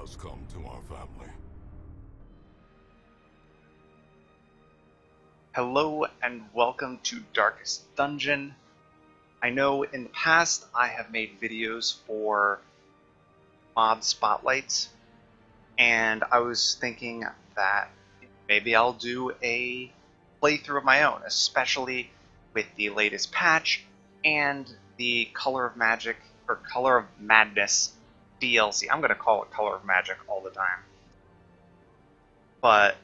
has come to our family. Hello and welcome to Darkest Dungeon. I know in the past I have made videos for mod spotlights, and I was thinking that maybe I'll do a playthrough of my own, especially with the latest patch and the Color of Magic or Color of Madness DLC. I'm going to call it Color of Magic all the time. But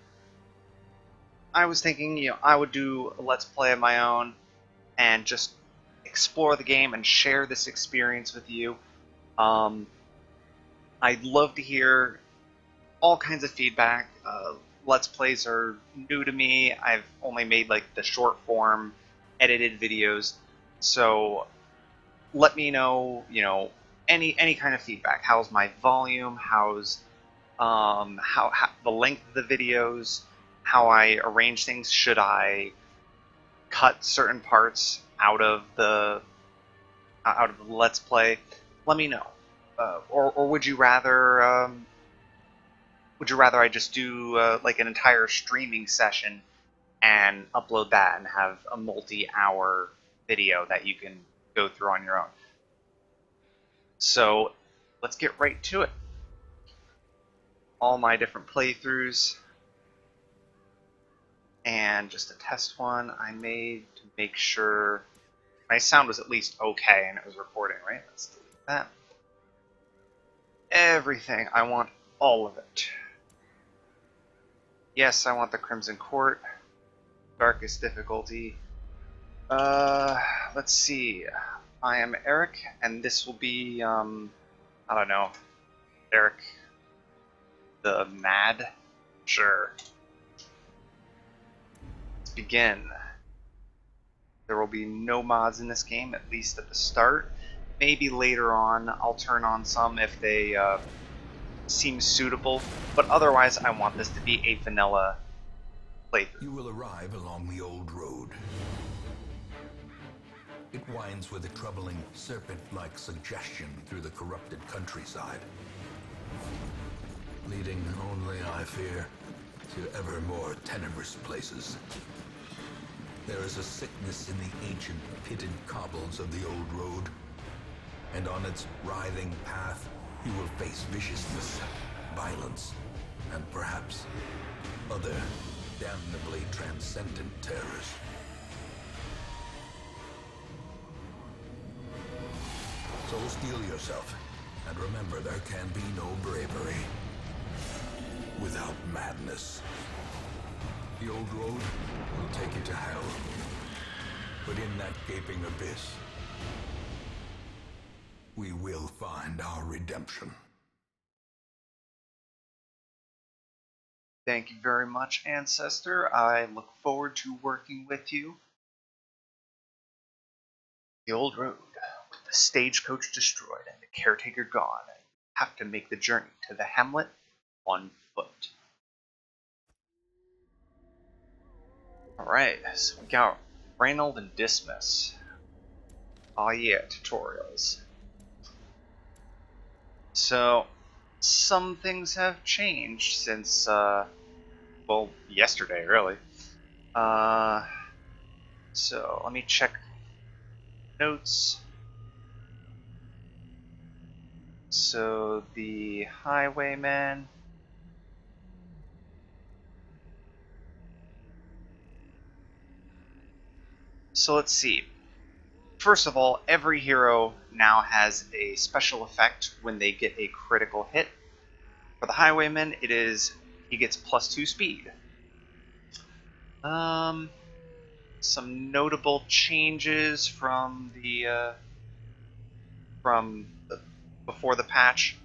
I was thinking, I would do a Let's Play of my own and just explore the game and share this experience with you. I'd love to hear all kinds of feedback. Let's Plays are new to me. I've only made like the short form edited videos. So let me know, any kind of feedback. How's my volume? How's how the length of the videos? How I arrange things? Should I cut certain parts out of the Let's Play? Let me know. Or would you rather I just do like an entire streaming session and upload that and have a multi-hour video that you can go through on your own? So let's get right to it. All my different playthroughs. And just a test one I made to make sure my sound was at least okay and it was recording, right? Let's delete that. Everything. I want all of it. Yes, I want the Crimson Court. Darkest difficulty. Let's see. I am Eric, and this will be, I don't know, Eric the Mad? Sure. Begin. There will be no mods in this game, at least at the start. Maybe later on I'll turn on some if they seem suitable, but otherwise I want this to be a vanilla playthrough. You will arrive along the old road. It winds with a troubling serpent-like suggestion through the corrupted countryside, leading only, I fear, to ever more tenebrous places. There is a sickness in the ancient pitted cobbles of the old road, and on its writhing path you will face viciousness, violence, and perhaps other damnably transcendent terrors. So steel yourself, and remember there can be no bravery without madness. The old road will take you to hell, but in that gaping abyss, we will find our redemption. Thank you very much, Ancestor. I look forward to working with you. The old road, with the stagecoach destroyed and the caretaker gone, you have to make the journey to the hamlet on foot. Alright, so we got Reynold and Dismas. Oh yeah, tutorials. So, some things have changed since, well, yesterday, really. So, let me check notes. So, the highwayman. So let's see. First of all, every hero now has a special effect when they get a critical hit. For the highwayman, he gets +2 speed. Some notable changes from before the patch.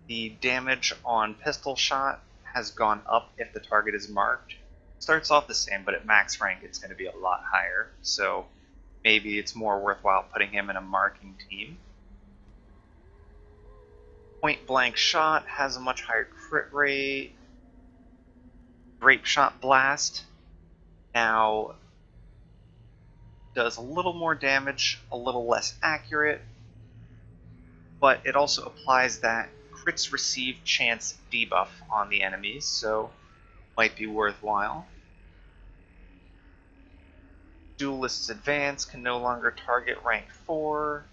The damage on pistol shot has gone up if the target is marked. Starts off the same, but at max rank it's going to be a lot higher, so maybe it's more worthwhile putting him in a marking team. Point blank shot has a much higher crit rate. Grape shot blast now does a little more damage, a little less accurate, but it also applies that crits receive chance debuff on the enemies, so might be worthwhile. Duelist's Advance can no longer target rank 4.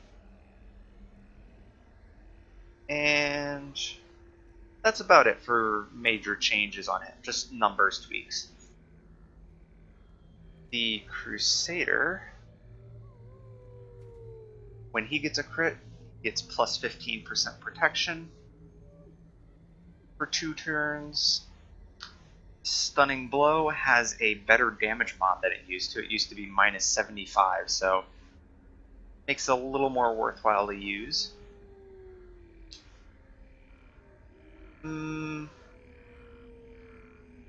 And that's about it for major changes on him, just numbers tweaks. The Crusader, when he gets a crit, gets plus 15% protection for 2 turns. Stunning Blow has a better damage mod than it used to. It used to be minus 75, so makes it a little more worthwhile to use.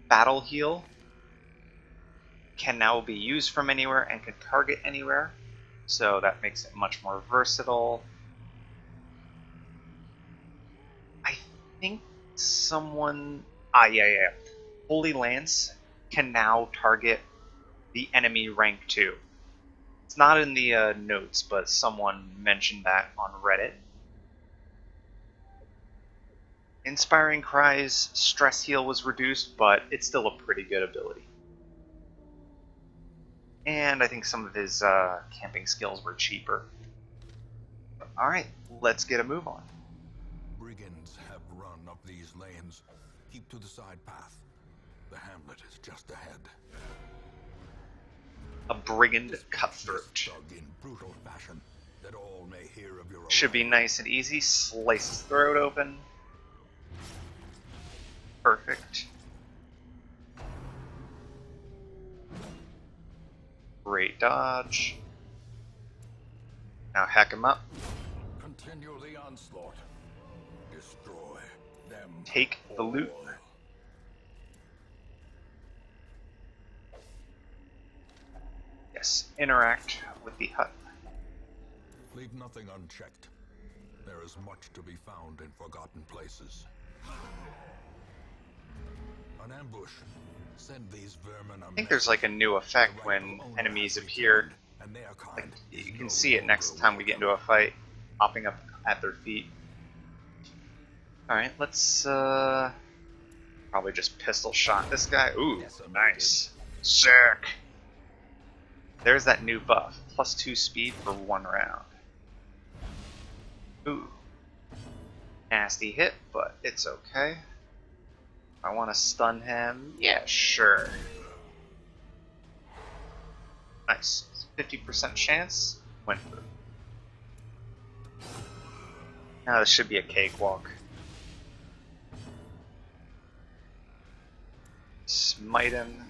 Battle Heal can now be used from anywhere and can target anywhere, so that makes it much more versatile. I think someone... yeah. Holy Lance can now target the enemy rank 2. It's not in the notes, but someone mentioned that on Reddit. Inspiring Cry's stress heal was reduced, but it's still a pretty good ability. And I think some of his camping skills were cheaper. Alright, let's get a move on. Brigands have run up these lanes. Keep to the side path. The hamlet is just ahead. A brigand cutthroat. In brutal fashion, that all may hear of your should be nice and easy. Slice his throat open. Perfect. Great dodge. Now hack him up. Continue the onslaught. Destroy them. Take the loot. Yes, interact with the hut. Leave nothing unchecked. There is much to be found in forgotten places. An ambush. Send these vermin I think there's like a new effect when enemies appear. Like, you can see it next time we get into a fight, popping up at their feet. Alright, let's probably just pistol shot this guy. Ooh, nice. Sick. There's that new buff. Plus 2 speed for 1 round. Ooh. Nasty hit, but it's okay. I want to stun him. Yeah, sure. Nice. 50% chance. Went through. Now this should be a cakewalk. Smite him.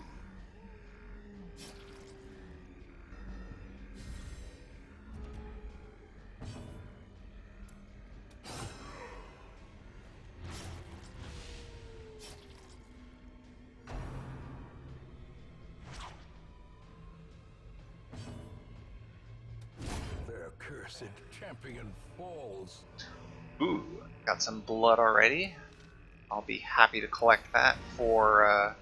Cursed champion falls. Ooh, got some blood already. I'll be happy to collect that for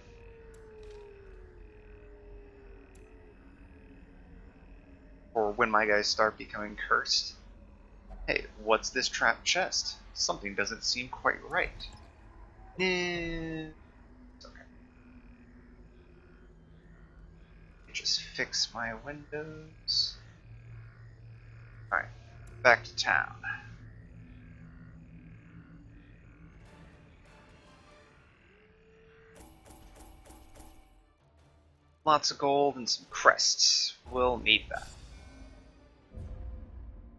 when my guys start becoming cursed. Hey, what's this trapped chest? Something doesn't seem quite right. It's okay. Just fix my windows. Alright, back to town. Lots of gold and some crests. We'll need that.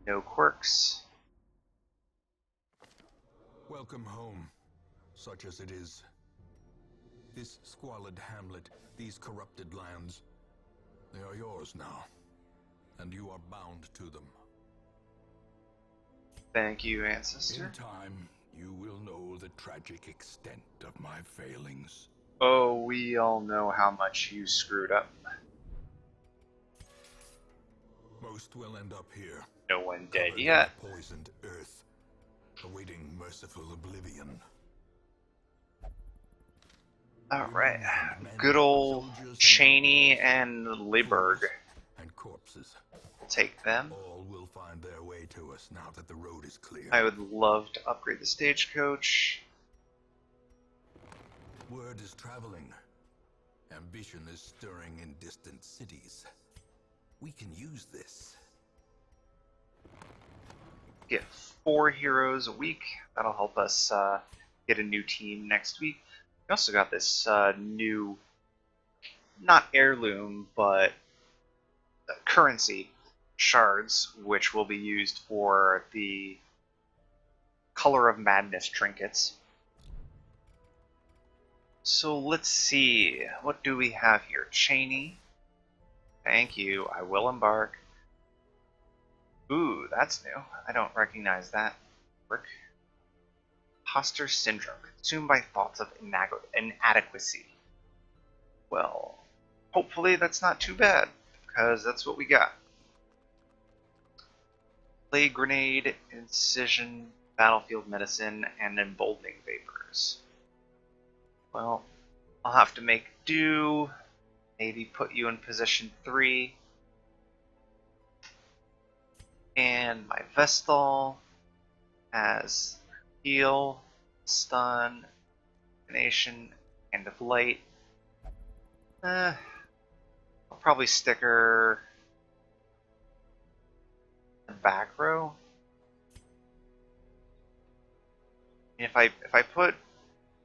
No quirks. Welcome home, such as it is. This squalid hamlet, these corrupted lands, they are yours now, and you are bound to them. Thank you, Ancestor. In time, you will know the tragic extent of my failings. Oh, we all know how much you screwed up. Most will end up here. No one dead covered yet. in poisoned earth, awaiting merciful oblivion. Alright. Good old Cheney and Liburg. And corpses. We'll take them. All will find their way to us now that the road is clear. I would love to upgrade the stagecoach. Word is traveling. Ambition is stirring in distant cities. We can use this. Get 4 heroes a week. That'll help us get a new team next week. We also got this new, not heirloom, but currency shards, which will be used for the Color of Madness trinkets. So let's see, what do we have here? Cheney. Thank you, I will embark. Ooh, that's new. I don't recognize that work. Imposter syndrome, consumed by thoughts of inadequacy. Well, hopefully that's not too bad, because that's what we got. Plague grenade, incision, battlefield medicine, and emboldening vapors. Well, I'll have to make do. Maybe put you in position 3. And my Vestal has heal, stun, nation, end of light. I'll probably stick her in the back row. And if I put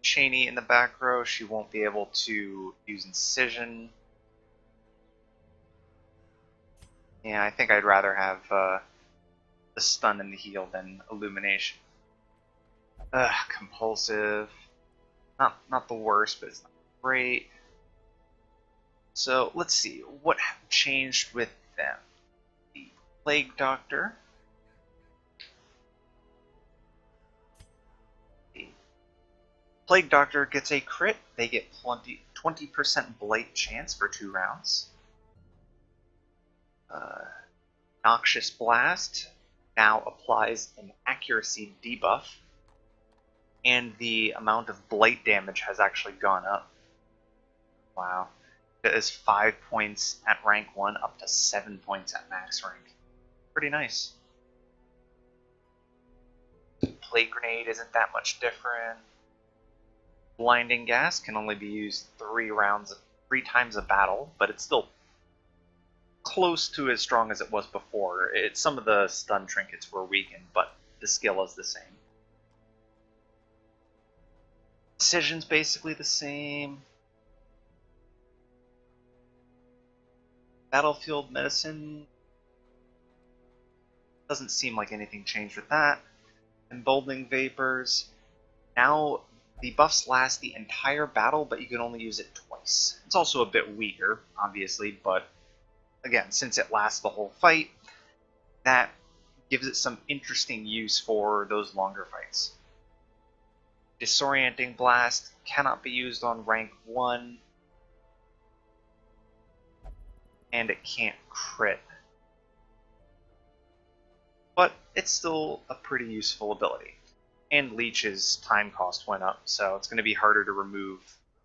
Cheney in the back row, she won't be able to use incision. Yeah, I think I'd rather have the stun and the heal than illumination. Compulsive. Not the worst, but it's not great. So let's see what changed with them. The Plague Doctor. The Plague Doctor gets a crit. They get 20% blight chance for 2 rounds. Noxious Blast now applies an accuracy debuff, and the amount of blight damage has actually gone up. Wow. It is 5 points at rank 1 up to 7 points at max rank. Pretty nice. Plague Grenade isn't that much different. Blinding Gas can only be used 3 times a battle, but it's still close to as strong as it was before. Some of the stun trinkets were weakened, but the skill is the same. Incision's basically the same. Battlefield Medicine doesn't seem like anything changed with that. Emboldening Vapors. Now the buffs last the entire battle, but you can only use it twice. It's also a bit weaker, obviously, but again, since it lasts the whole fight, that gives it some interesting use for those longer fights. Disorienting Blast cannot be used on rank 1, and it can't crit. But it's still a pretty useful ability. And Leech's time cost went up, so it's going to be harder to remove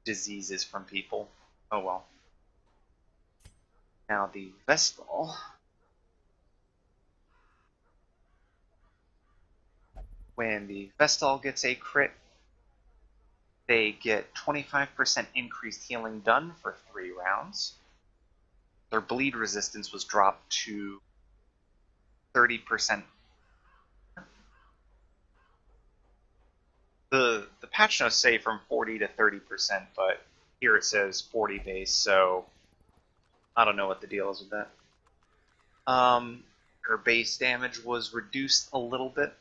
diseases from people. Oh well. Now the Vestal. When the Vestal gets a crit, they get 25% increased healing done for 3 rounds. Their bleed resistance was dropped to 30%. The patch notes say from 40 to 30%, but here it says 40 base, so I don't know what the deal is with that. Her base damage was reduced a little bit.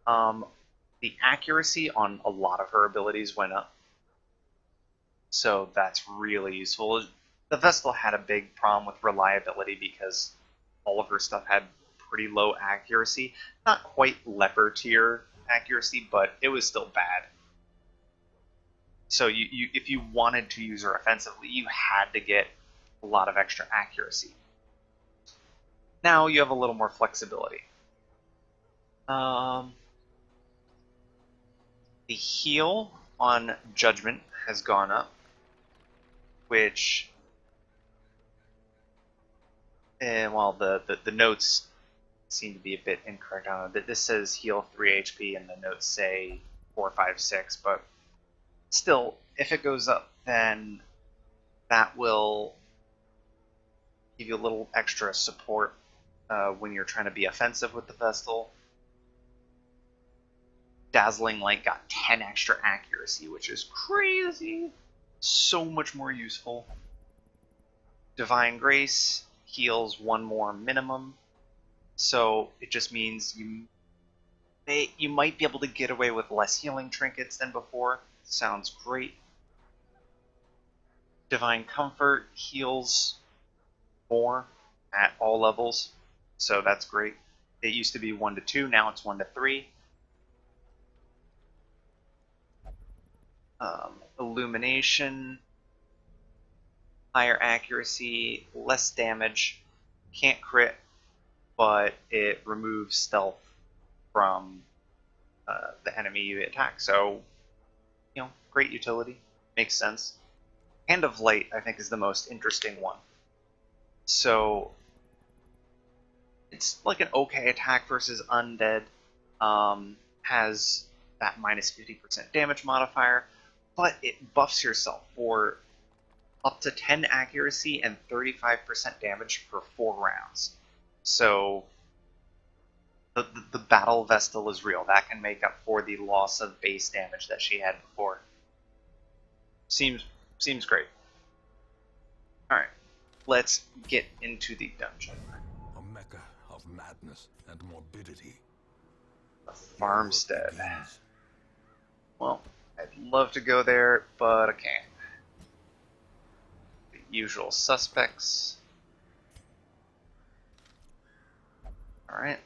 The accuracy on a lot of her abilities went up, so that's really useful. The Vestal had a big problem with reliability because all of her stuff had pretty low accuracy. Not quite leper tier accuracy, but it was still bad. So if you wanted to use her offensively, you had to get a lot of extra accuracy. Now you have a little more flexibility. The heal on Judgment has gone up, which well, the notes seem to be a bit incorrect on it. This says heal 3 HP, and the notes say 4, 5, 6. But still, if it goes up, then that will give you a little extra support when you're trying to be offensive with the Vestal. Dazzling Light got 10 extra accuracy, which is crazy. So much more useful. Divine Grace heals 1 more minimum. So it just means you might be able to get away with less healing trinkets than before. Sounds great. Divine Comfort heals more at all levels, so that's great. It used to be 1 to 2, now it's 1 to 3. Illumination, higher accuracy, less damage, can't crit, but it removes stealth from the enemy you attack. So, great utility, makes sense. Hand of Light, I think, is the most interesting one. So, it's like an okay attack versus undead. Has that minus 50% damage modifier, but it buffs yourself for up to 10 accuracy and 35% damage for 4 rounds. So the Battle Vestal is real. That can make up for the loss of base damage that she had before. Seems great. Alright, let's get into the dungeon. A mecca of madness and morbidity. The Farmstead. Well, I'd love to go there, but I can't. The usual suspects. Alright.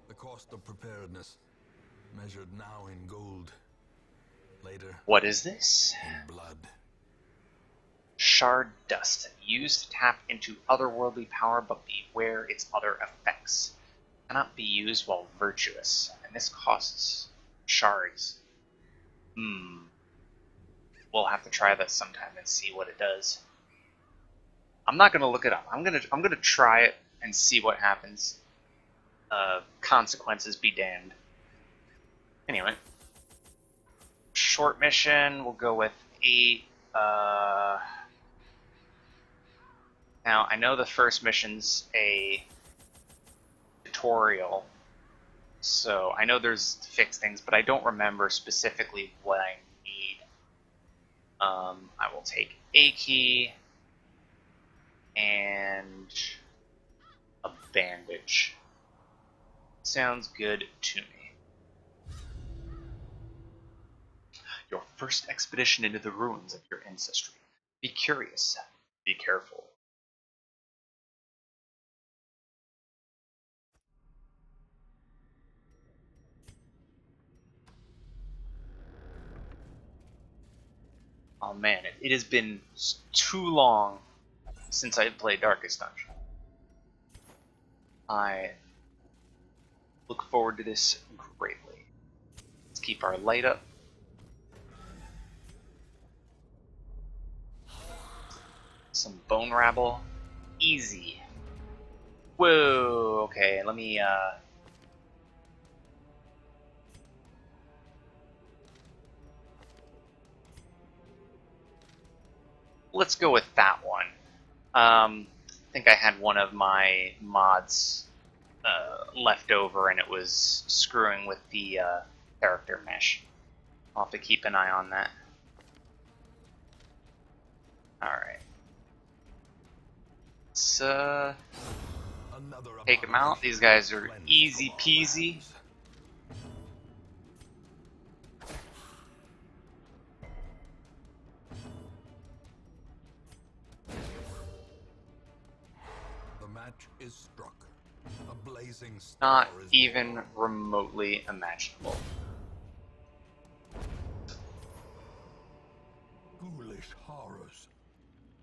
The cost of preparedness, measured now in gold, later What is this? in blood. Shard Dust. Used to tap into otherworldly power, but beware its other effects. Cannot be used while virtuous, and this costs shards. We'll have to try that sometime and see what it does. I'm not gonna look it up. I'm gonna try it and see what happens. Consequences be damned. Anyway, short mission. We'll go with 8. Now I know the first mission's a tutorial, so I know there's to fix things, but I don't remember specifically what I need. I will take a key and a bandage. Sounds good to me. Your first expedition into the ruins of your ancestry. Be curious. Be careful. Oh man, it has been too long since I played Darkest Dungeon. I look forward to this greatly. Let's keep our light up. Some bone rabble. Easy. Whoa, okay, let me, let's go with that one. I think I had one of my mods left over and it was screwing with the character mesh. I'll have to keep an eye on that. Alright. Let's take them out. These guys are easy peasy. The match is struck. A blazing Not star is even remotely imaginable. ghoulish horrors,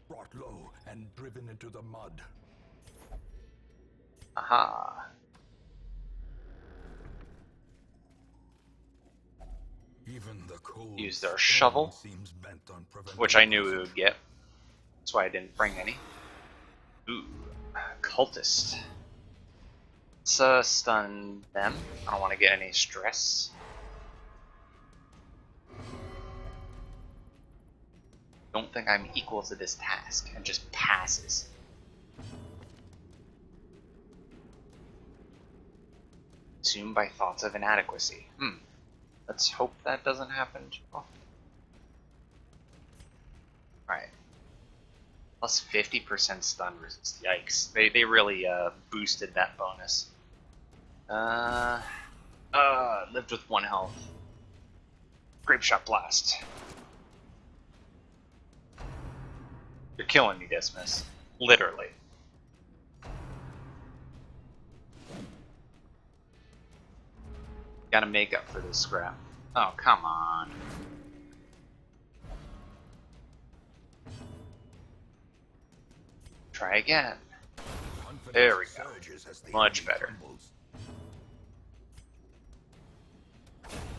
brought low and driven into the mud. Aha. Even the cold Used our stone shovel, seems bent on preventing which I knew we passage. would get. That's why I didn't bring any. Ooh, cultist. Let's stun them. I don't want to get any stress. Don't think I'm equal to this task, and just passes. Consumed by thoughts of inadequacy. Let's hope that doesn't happen too often. Alright. Plus 50% stun resist. Yikes. They really boosted that bonus. Lived with 1 health. Grape Shot Blast. You're killing me, Dismas. Literally. Gotta make up for this scrap. Oh, come on. Try again. There we go. Much better.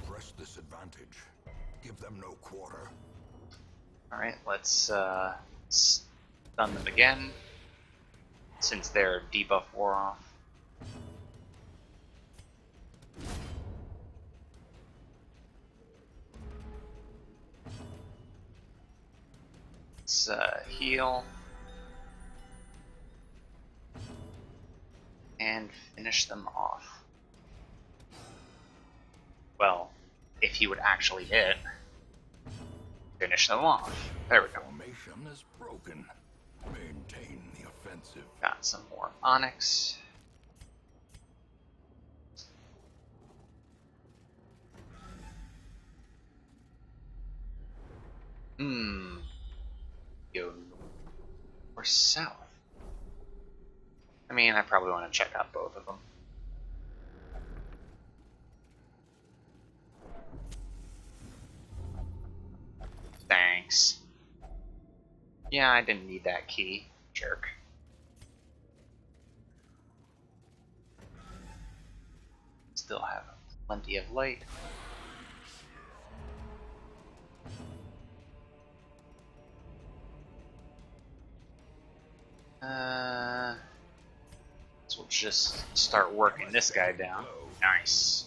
Press this advantage. Give them no quarter. Alright, let's stun them again. Since their debuff wore off. Let's heal. And finish them off. Well, if he would actually hit, finish them off. There we go. Formation is broken. Maintain the offensive. Got some more onyx. Go north or south? I mean, I probably want to check out both of them. Thanks. Yeah, I didn't need that key. Jerk. Still have plenty of light. So we'll just start working this guy down. Nice.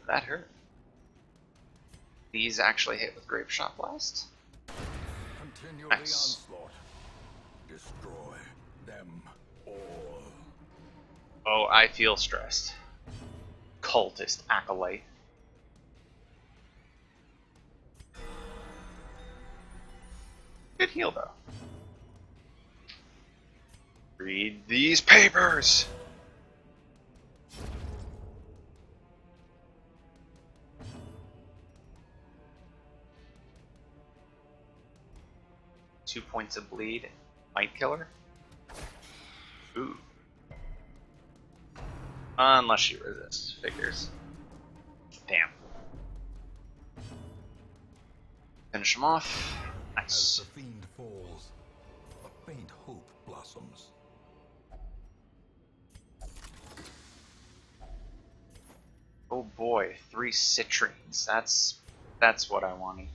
That hurt. These actually hit with Grape Shot Blast. Continue Nice. the onslaught. Destroy them all. Oh, I feel stressed. Cultist Acolyte. Good heal, though. Read these papers! Two points of bleed. Might kill her? Ooh. Unless she resists. Figures. Damn. Finish him off. As Nice. the fiend falls, a faint hope blossoms. Oh boy, 3 citrines. That's what I wanted.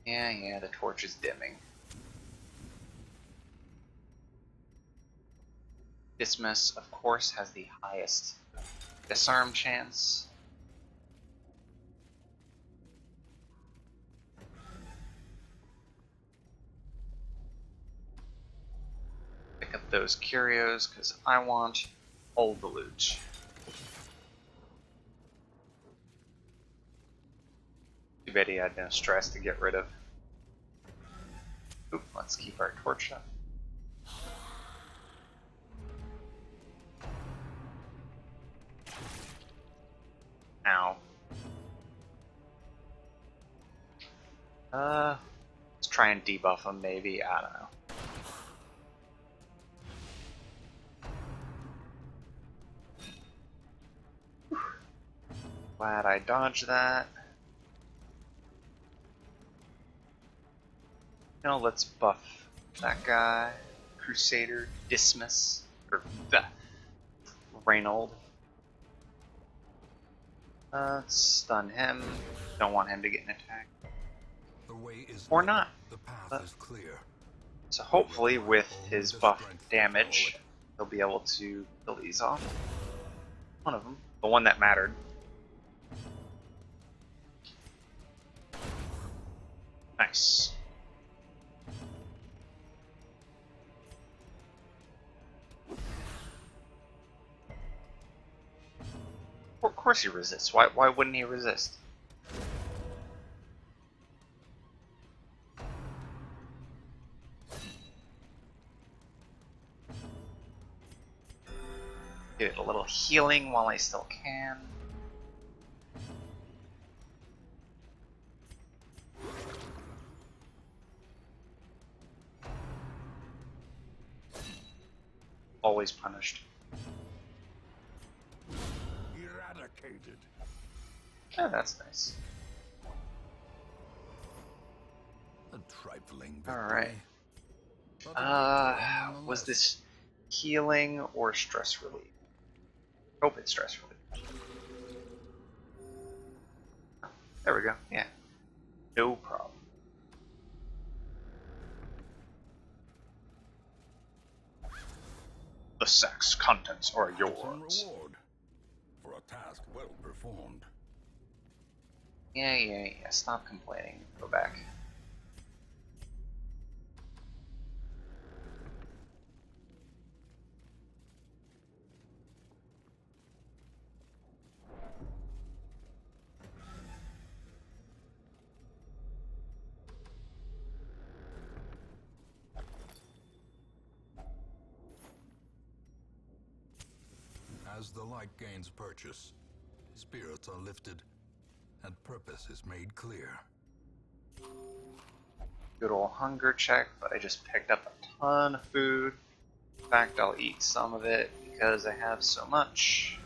Yeah, the torch is dimming. Dismas, of course, has the highest disarm chance. Pick up those curios, because I want all the loot. Too bad he had no stress to get rid of. Oop, let's keep our torch up. Ow. Let's try and debuff him maybe, I don't know. Glad I dodged that. Now let's buff that guy. Crusader Dismas. Or Reynold. Let's stun him. Don't want him to get an attack. The way is Or open. not. The path is clear. So hopefully with his buff damage, he'll be able to kill these off. One of them. The one that mattered. Nice. Of course he resists. Why wouldn't he resist? Get a little healing while I still can. Always punished. Eradicated. Oh, that's nice. A trifling victory. Alright. But a victory Was nonetheless. this healing or stress relief? Hope it's stress relief. Oh, there we go. Yeah. No problem. The sack's contents are Some yours. reward for a task well performed. Yeah. Stop complaining. Go back. As the light gains purchase, spirits are lifted, and purpose is made clear. Good old hunger check, but I just picked up a ton of food. In fact, I'll eat some of it because I have so much.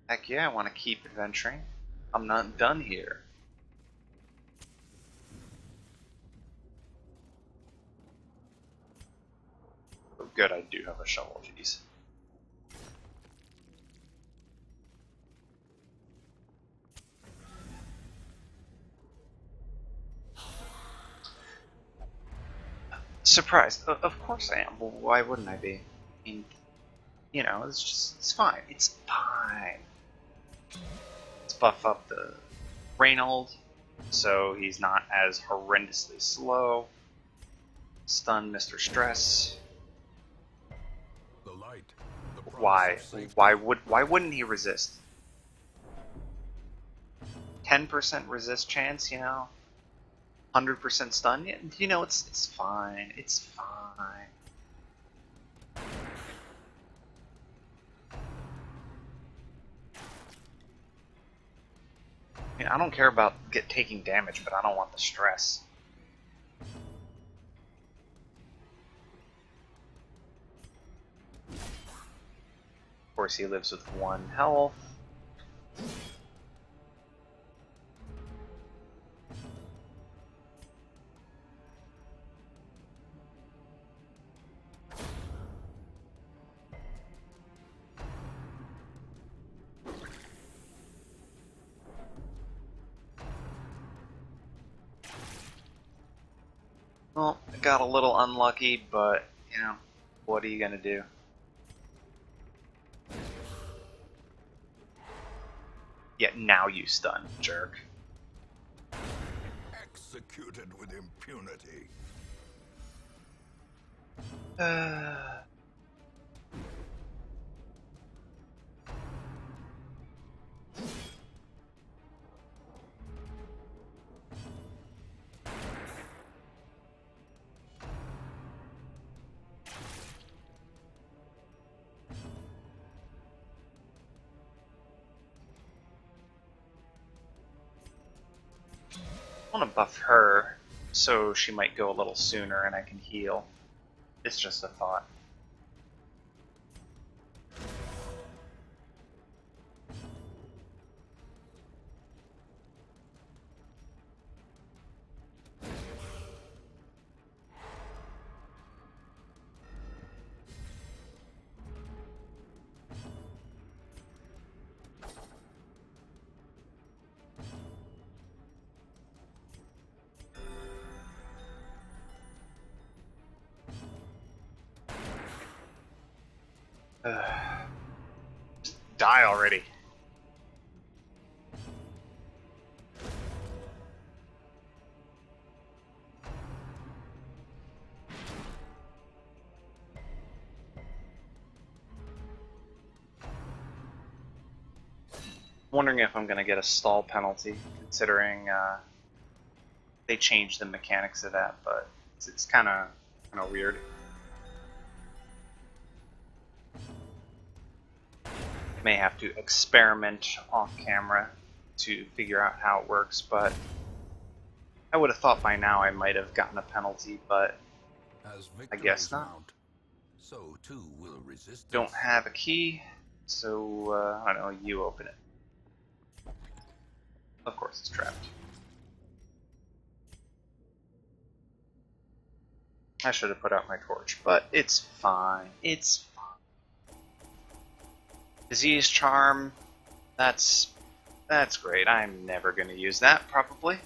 Heck yeah, I want to keep adventuring. I'm not done here. Oh, good, I do have a shovel, jeez. Surprised. Of course I am. Well, why wouldn't I be? I mean, you know, it's fine. It's fine. Let's buff up the Reynold so he's not as horrendously slow. Stun Mr. Stress. The light. The promise Why? of safety. Why wouldn't he resist? 10% resist chance, you know? 100% stun? Yeah, you know, it's fine. It's fine. I mean, I don't care about taking damage, but I don't want the stress. Of course, he lives with 1 health. Well, I got a little unlucky, but, you know, what are you gonna do? Yeah, now you stun, jerk. Executed with impunity. I want to buff her so she might go a little sooner and I can heal. It's just a thought. Just die already. Wondering if I'm gonna get a stall penalty, considering they changed the mechanics of that, but it's kind of weird. May have to experiment off camera to figure out how it works, but I would have thought by now I might have gotten a penalty, but As I guess victories not. mount, so too will resistance. Don't have a key, so I don't know, you open it. Of course it's trapped. I should have put out my torch, but it's fine. It's fine. Disease charm, that's great. I'm never going to use that, probably.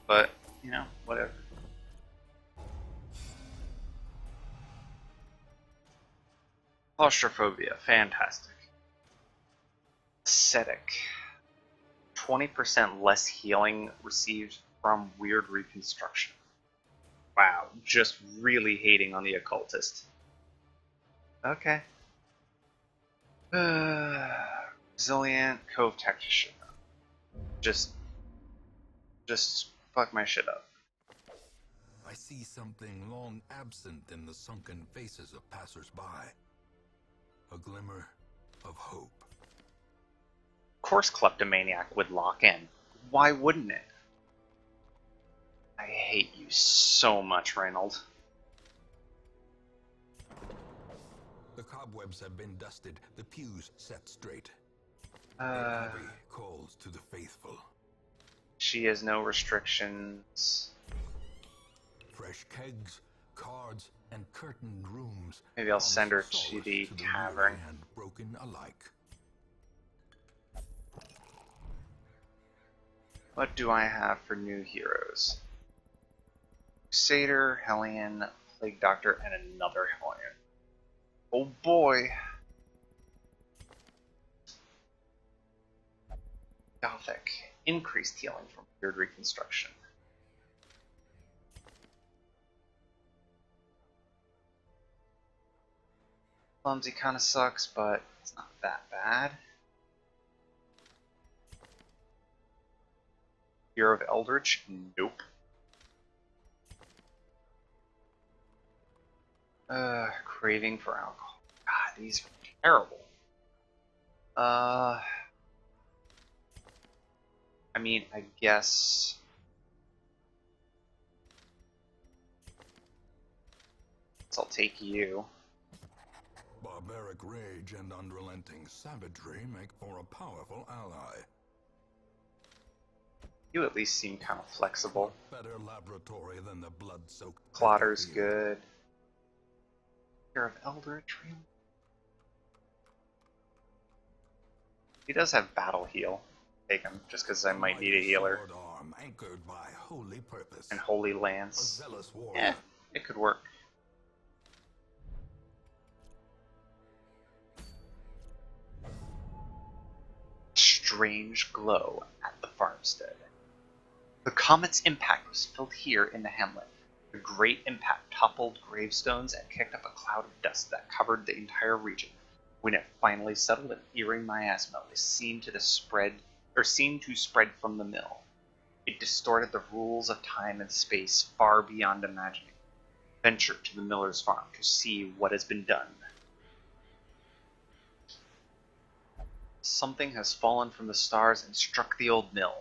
But, you know, whatever. Claustrophobia, fantastic. Ascetic. 20% less healing received from weird reconstruction. Wow, just really hating on the occultist. Okay. Resilient Cove Tactician. Just fuck my shit up. I see something long absent in the sunken faces of passers-by. A glimmer of hope. Of course Kleptomaniac would lock in. Why wouldn't it? I hate you so much, Reynold. The cobwebs have been dusted, the pews set straight. Abby calls to the faithful. She has no restrictions. Fresh kegs, cards, and curtained rooms. Maybe I'll send her to the tavern. And broken alike. What do I have for new heroes? Crusader, Hellion, Plague Doctor, and another Hellion. Oh boy. Gothic. Increased healing from weird reconstruction. Clumsy kind of sucks, but it's not that bad. Fear of Eldritch? Nope. Craving for alcohol. God, these are terrible. I mean, I guess... I'll take you. Barbaric rage and unrelenting savagery make for a powerful ally. You at least seem kind of flexible. Better laboratory than the blood-soaked Clotter's battlefield. good. Fear of Eldritch, really? He does have battle heal. Take him, just because I might need a healer. Sword arm anchored by holy purpose. And Holy A Lance. zealous warrior. Eh, it could work. Strange glow at the farmstead. The comet's impact was felt here in the hamlet. The great impact toppled gravestones and kicked up a cloud of dust that covered the entire region. When it finally settled, an eerie miasma was seen to spread from the mill. It distorted the rules of time and space far beyond imagining. Venture to the miller's farm to see what has been done. Something has fallen from the stars and struck the old mill.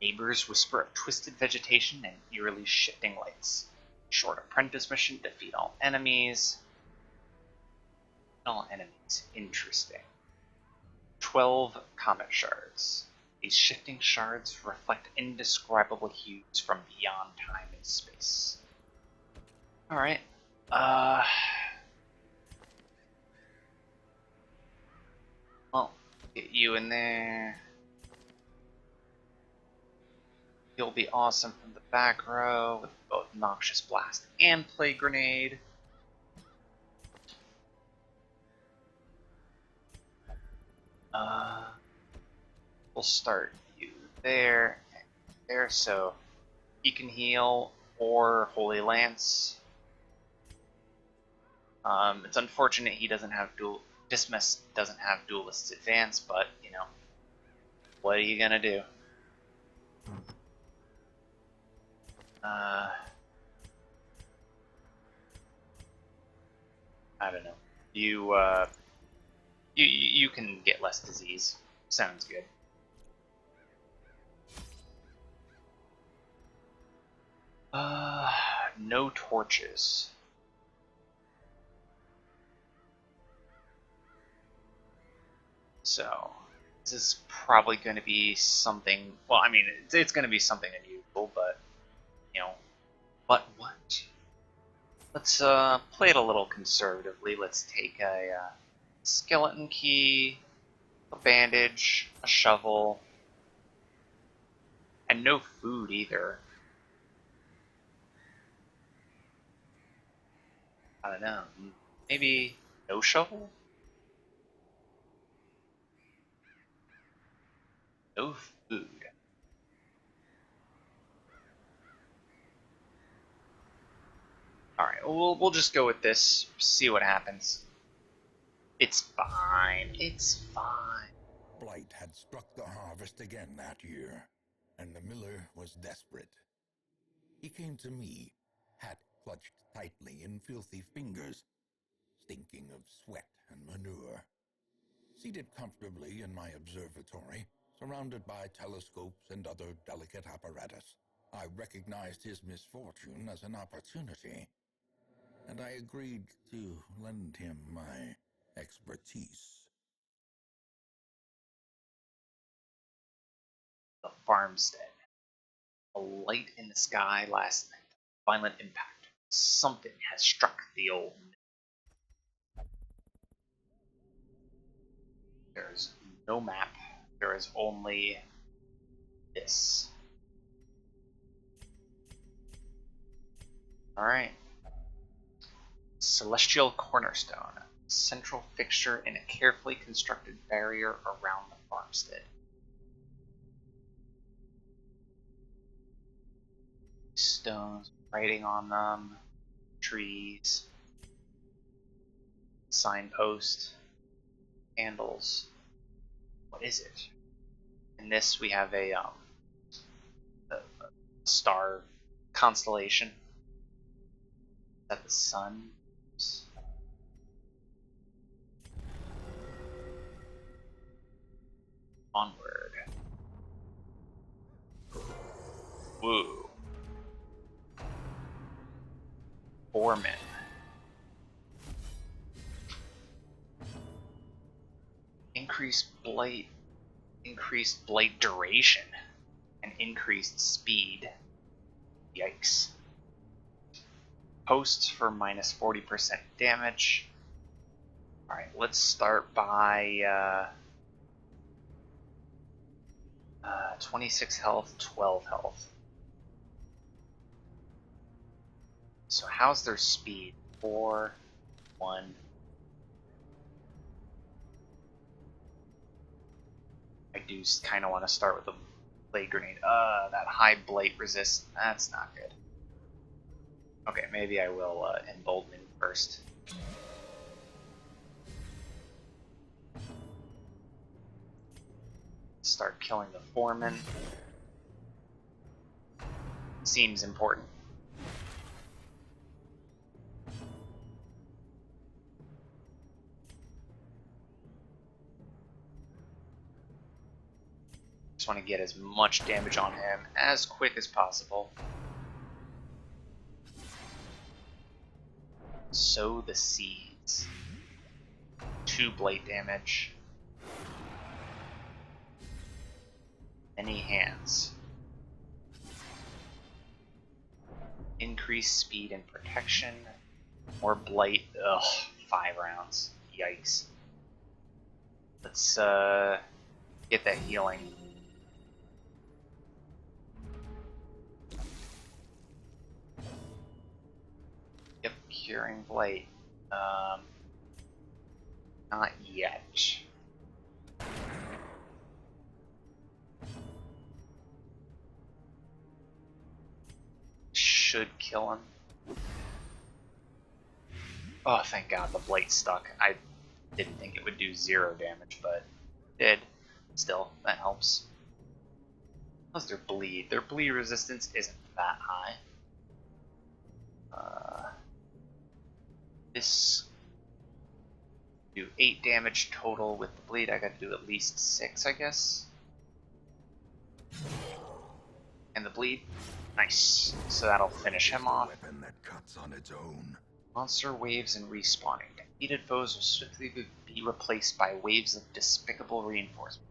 Neighbors whisper of twisted vegetation and eerily shifting lights. Short apprentice mission, defeat all enemies. All enemies. Interesting. 12 comet shards. These shifting shards reflect indescribable hues from beyond time and space. Alright. Well, get you in there. You'll be awesome from the back row with both Noxious Blast and Plague Grenade. Uh, we'll start you there, and there, so he can heal, or Holy Lance. It's unfortunate he doesn't have Dismas doesn't have Duelist's Advance, but, you know, what are you gonna do? I don't know. You can get less disease. Sounds good. No torches. So, this is probably going to be something, well, I mean, it's going to be something unusual, but, you know, but what? Let's play it a little conservatively. Let's take a skeleton key, a bandage, a shovel, and no food either. I don't know. Maybe no shovel? No food. Alright, we'll just go with this, see what happens. It's fine. It's fine. Blight had struck the harvest again that year, and the miller was desperate. He came to me, hat clutched tightly in filthy fingers, stinking of sweat and manure. Seated comfortably in my observatory, surrounded by telescopes and other delicate apparatus, I recognized his misfortune as an opportunity, and I agreed to lend him my expertise. The farmstead. A light in the sky last night. Violent impact. Something has struck the old. There's no map. There is only this. Alright. Celestial Cornerstone. Central fixture in a carefully constructed barrier around the farmstead. Stones, writing on them, trees, signpost, candles. What is it? In this, we have a star constellation. Is that the sun? Onward. Woo. Foreman. Increased blight duration, and increased speed. Yikes. Posts for minus 40% damage. Alright, let's start by 26 health, 12 health. So how's their speed? 4, 1. I do kind of want to start with the blade grenade. That high blight resist. That's not good. Okay, maybe I will embolden first. Start killing the foreman. Seems important. Just want to get as much damage on him as quick as possible. Sow the seeds. 2 blight damage. Many hands. Increase speed and protection. More blight. Ugh, 5 rounds. Yikes. Let's get that healing. Yep, curing blight. Not yet. kill him. Oh, thank God, the blight stuck. I didn't think it would do 0 damage, but it did. Still, that helps. How's their bleed? Their bleed resistance isn't that high. This do 8 damage total with the bleed. I got to do at least 6, I guess. And the bleed, nice. So that'll finish him off. Weapon that cuts on its own. Monster waves and respawning. Defeated foes will swiftly be replaced by waves of despicable reinforcement.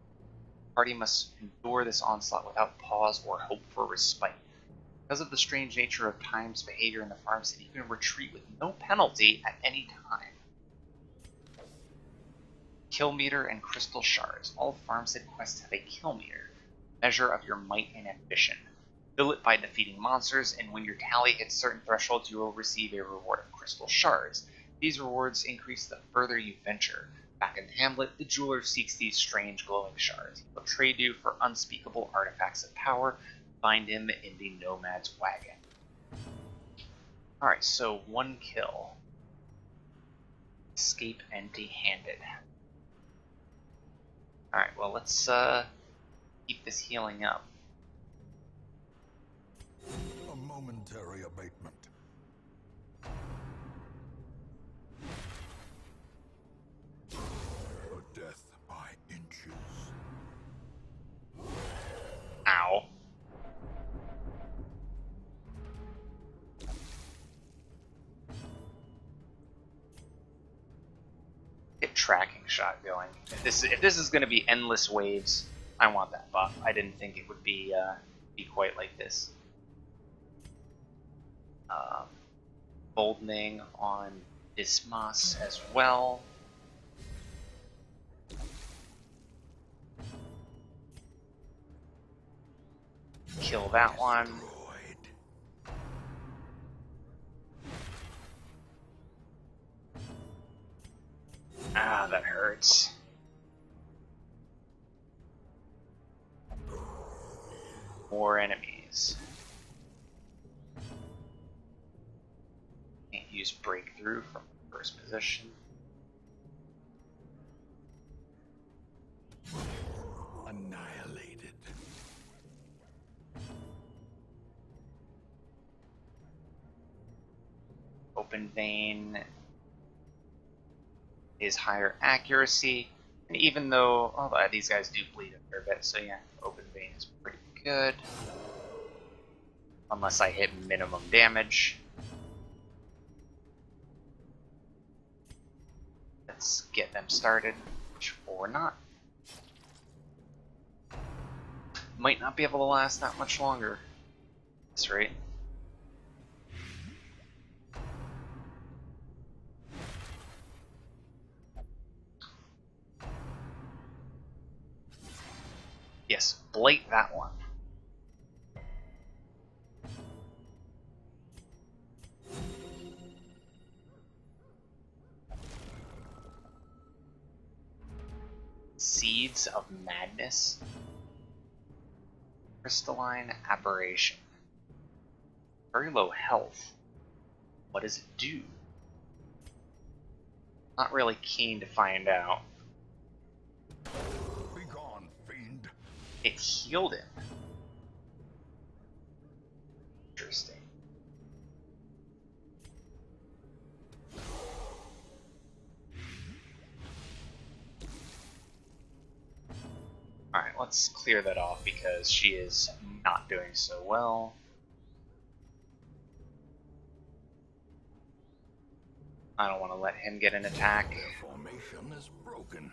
The party must endure this onslaught without pause or hope for respite. Because of the strange nature of Time's behavior in the Farmstead, you can retreat with no penalty at any time. Kill meter and crystal shards. All Farmstead quests have a kill meter, measure of your might and ambition. Fill it by defeating monsters, and when your tally hits certain thresholds, you will receive a reward of crystal shards. These rewards increase the further you venture. Back in Hamlet, the jeweler seeks these strange glowing shards. He will trade you for unspeakable artifacts of power. Find him in the Nomad's Wagon. Alright, so 1 kill. Escape empty-handed. Alright, well, let's keep this healing up. A momentary abatement. A death by inches. Ow. Get tracking shot going. If this is going to be endless waves, I want that buff. I didn't think it would be quite like this. Boldening on Dismas as well. Kill that one. Ah, that hurts. More enemies. Can't use breakthrough from first position. Annihilated. Open vein is higher accuracy, and even though these guys do bleed a fair bit, so yeah, open vein is pretty good. Unless I hit minimum damage. Let's get them started, or not. Might not be able to last that much longer. That's right. Yes, blight that one. Seeds of Madness. Crystalline Aberration. Very low health. What does it do? Not really keen to find out. Be gone, fiend. It healed him. Interesting. Alright, let's clear that off because she is not doing so well. I don't want to let him get an attack. Their formation is broken.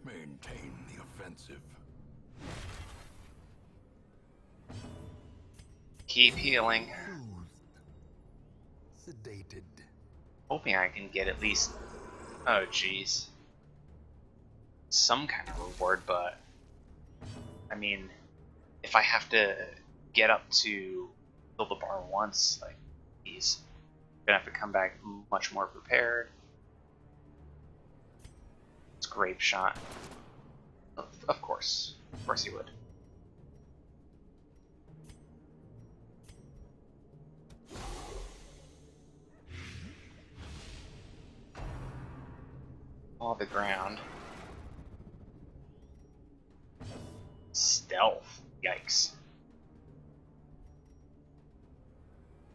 Maintain the offensive. Keep healing. Soothed. Sedated. Hoping I can get at least... Oh, jeez. Some kind of reward, but... I mean, if I have to get up to fill the bar once, like, he's gonna have to come back much more prepared. It's grape shot. Of course he would. All the ground. Stealth. Yikes.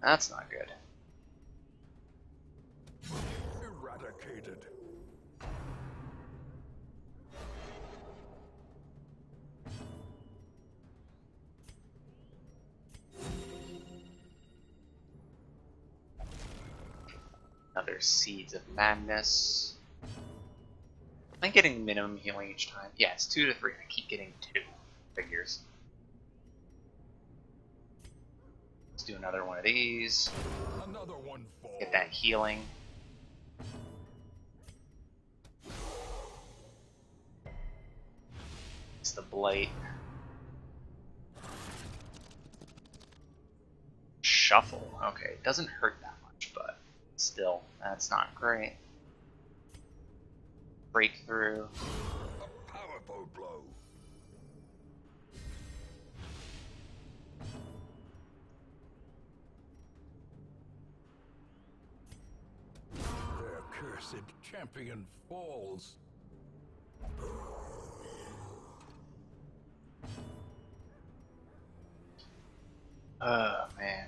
That's not good. Eradicated. Another Seeds of Madness. Am I getting minimum healing each time? Yeah, it's 2 to 3. I keep getting 2. Figures. Let's do another one of these. Another one falls. Get that healing. It's the Blight. Shuffle. Okay, it doesn't hurt that much, but still, that's not great. Breakthrough. A powerful blow. Their cursed champion falls. Oh man,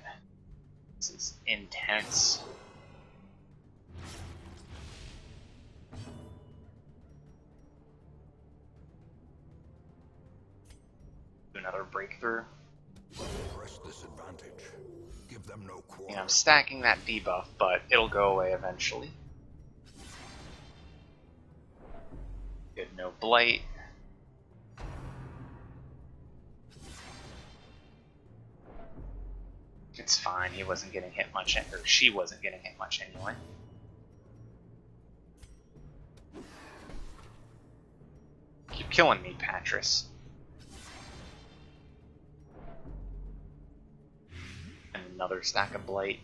this is intense. Do another breakthrough. Press this advantage. Give them no quarter. I'm stacking that debuff, but it'll go away eventually. Good, no blight. It's fine, he wasn't getting hit much, or she wasn't getting hit much anyway. Keep killing me, Patris. And another stack of blight.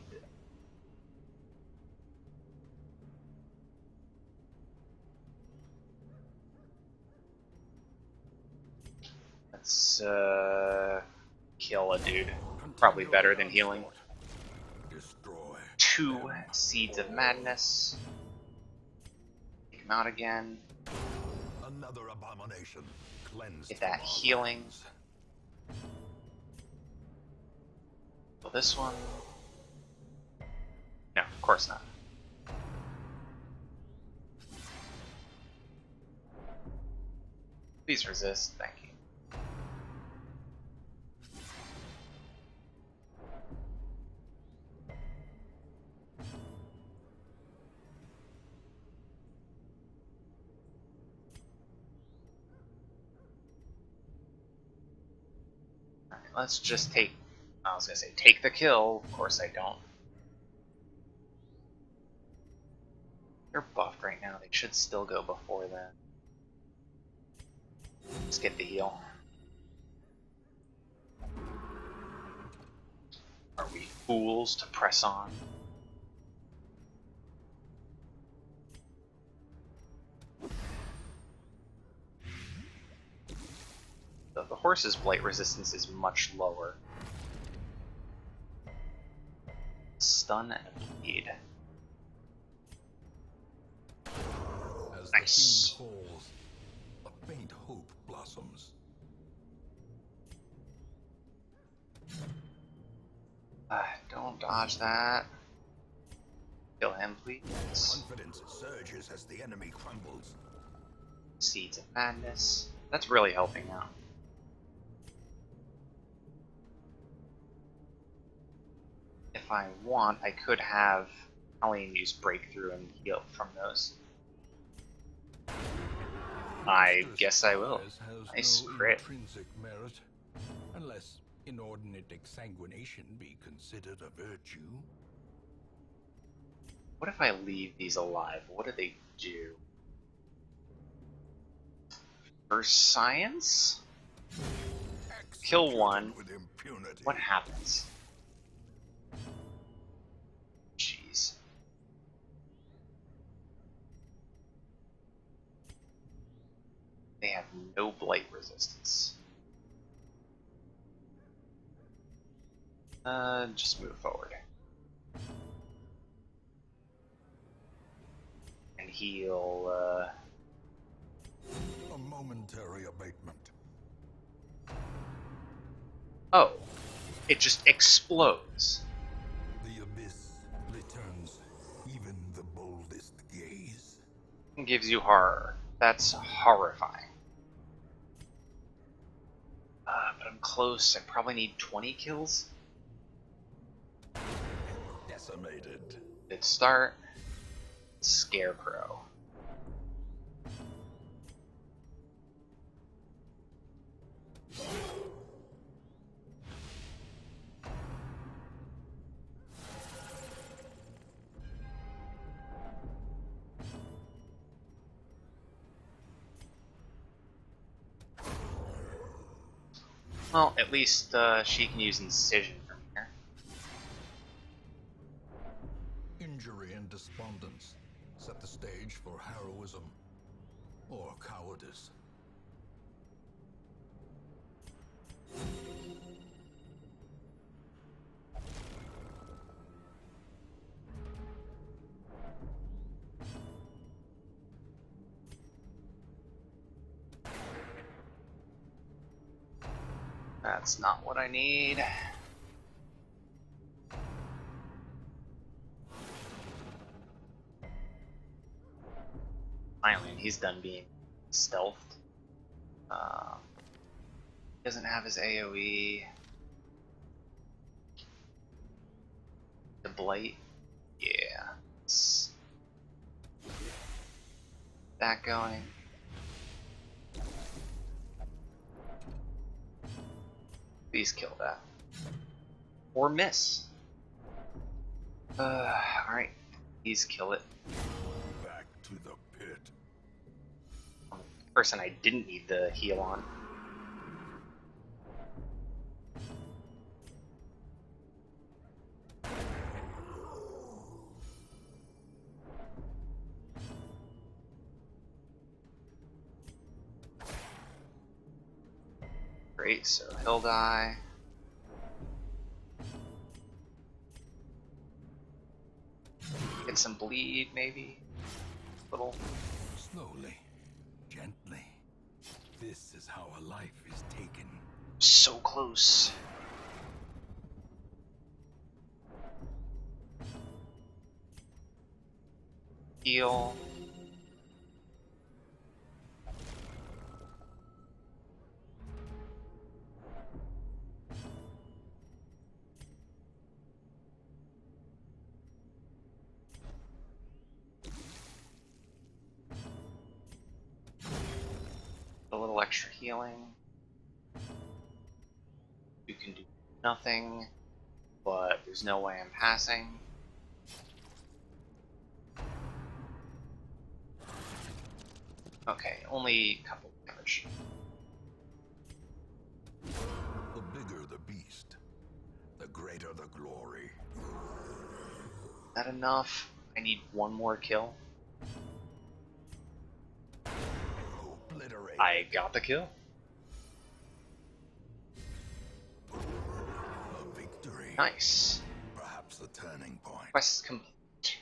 Let's kill a dude. Probably better than healing. Destroy. 2 Seeds of Madness. Take him out again. Another abomination. Cleanse. Get that healing. Well, this one. No, of course not. Please resist. Thank you. Let's just take, I was gonna say take the kill, of course I don't. They're buffed right now, they should still go before then. Let's get the heal. Are we fools to press on? The horse's blight resistance is much lower. Stun and bleed. As Nice. the fiend falls, a faint hope blossoms. Don't dodge that. Kill him, please. Confidence surges as the enemy crumbles. Seeds of Madness. That's really helping out. If I want, I could have Colleen use Breakthrough and heal from those. I guess I will. Nice crit. Intrinsic merit, unless inordinate exsanguination be considered a virtue. What if I leave these alive? What do they do? First science? Kill one. With impunity. What happens? Jeez. They have no blight resistance. Just move forward. And heal, momentary abatement. Oh, it just explodes. The abyss returns even the boldest gaze. And gives you horror. That's horrifying. But I'm close. I probably need 20 kills. Decimated. Good start. Scarecrow. Well, at least she can use Incision from here. Injury and despondence set the stage for heroism or cowardice. That's not what I need. Finally, he's done being stealthed. Doesn't have his AoE. The Blight. Yeah. Let's that going. Please kill that. Or miss. Alright. Please kill it. Back to the pit. Person I didn't need the heal on. Great, so he'll die. Get some bleed, maybe. Little. Slowly, gently. This is how a life is taken. So close. Heal. A little extra healing. You can do nothing, but there's no way I'm passing. Okay, only a couple damage. The bigger the beast, the greater the glory. Is that enough? I need one more kill. Obliterate. I got the kill. A victory. Nice. Perhaps the turning point. Quest complete.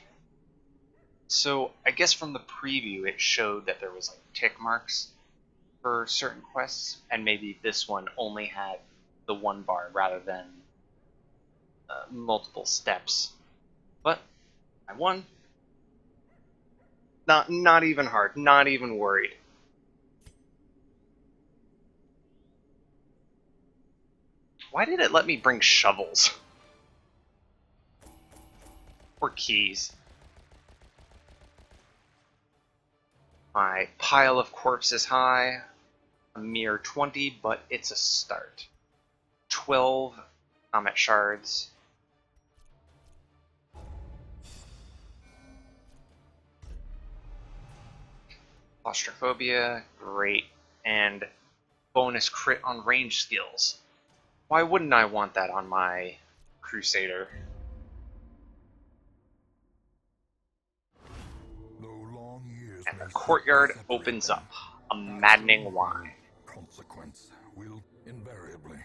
So I guess from the preview it showed that there was like tick marks for certain quests, and maybe this one only had the one bar rather than multiple steps. But I won. Not even hard. Not even worried. Why did it let me bring shovels? Or keys? My pile of corpses high. A mere 20, but it's a start. 12 comet shards. Claustrophobia, great. And bonus crit on range skills. Why wouldn't I want that on my Crusader? And the courtyard opens up. A maddening whine. Consequence will invariably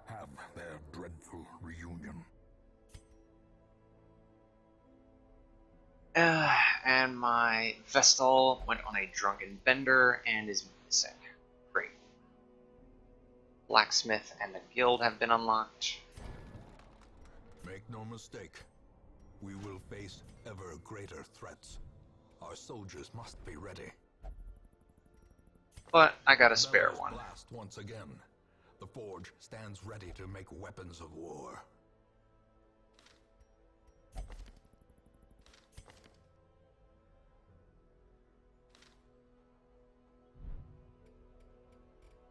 have their dreadful reunion. And my Vestal went on a drunken bender and is missing. Great. Blacksmith and the guild have been unlocked. Make no mistake, we will face ever greater threats. Our soldiers must be ready. But I got a spare Bellows one. blast once again. The forge stands ready to make weapons of war.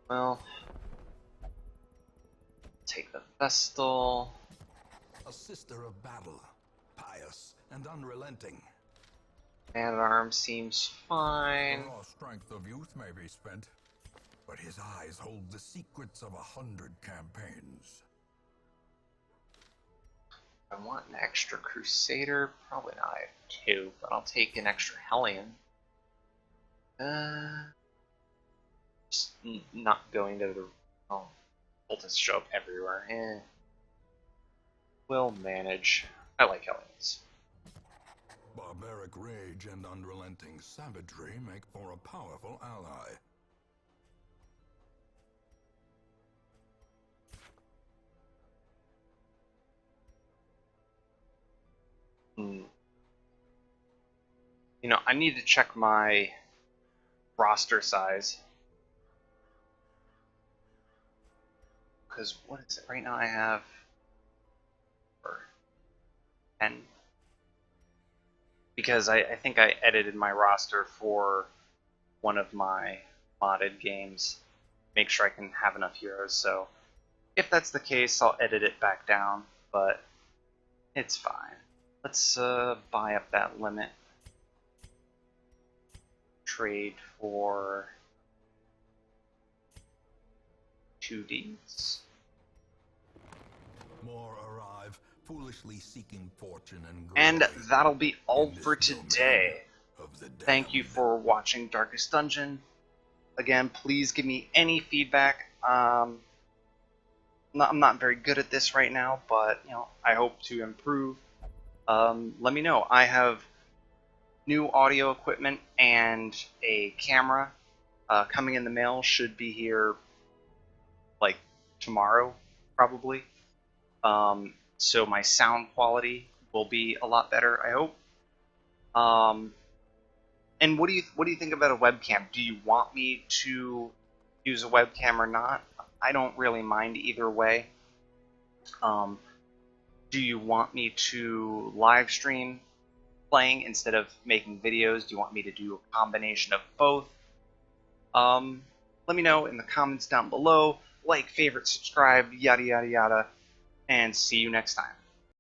Well, take the Vestal. A sister of battle, pious and unrelenting. Man-at-arms seems fine. The raw strength of youth may be spent, but his eyes hold the secrets of 100 campaigns. I want an extra Crusader. Probably not. I have 2, but I'll take an extra Hellion. Just not going to the... Oh, cultists show up everywhere. We'll manage. I like Hellions. Barbaric rage and unrelenting savagery make for a powerful ally. You know, I need to check my roster size. Because, what is it? Right now I have... 10. Because I think I edited my roster for one of my modded games. Make sure I can have enough heroes, so... If that's the case, I'll edit it back down, but it's fine. Let's buy up that limit. Trade for 2Ds. More arrive, foolishly seeking fortune and glory. And that'll be all for today. Thank you for watching Darkest Dungeon. Again, please give me any feedback. I'm not very good at this right now, but you know, I hope to improve. Let me know. I have new audio equipment and a camera coming in the mail. Should be here like tomorrow, probably. So my sound quality will be a lot better, I hope. And what do you think about a webcam? Do you want me to use a webcam or not? I don't really mind either way. Do you want me to live stream playing instead of making videos? Do you want me to do a combination of both? Let me know in the comments down below. Like, favorite, subscribe, yada yada yada, and see you next time.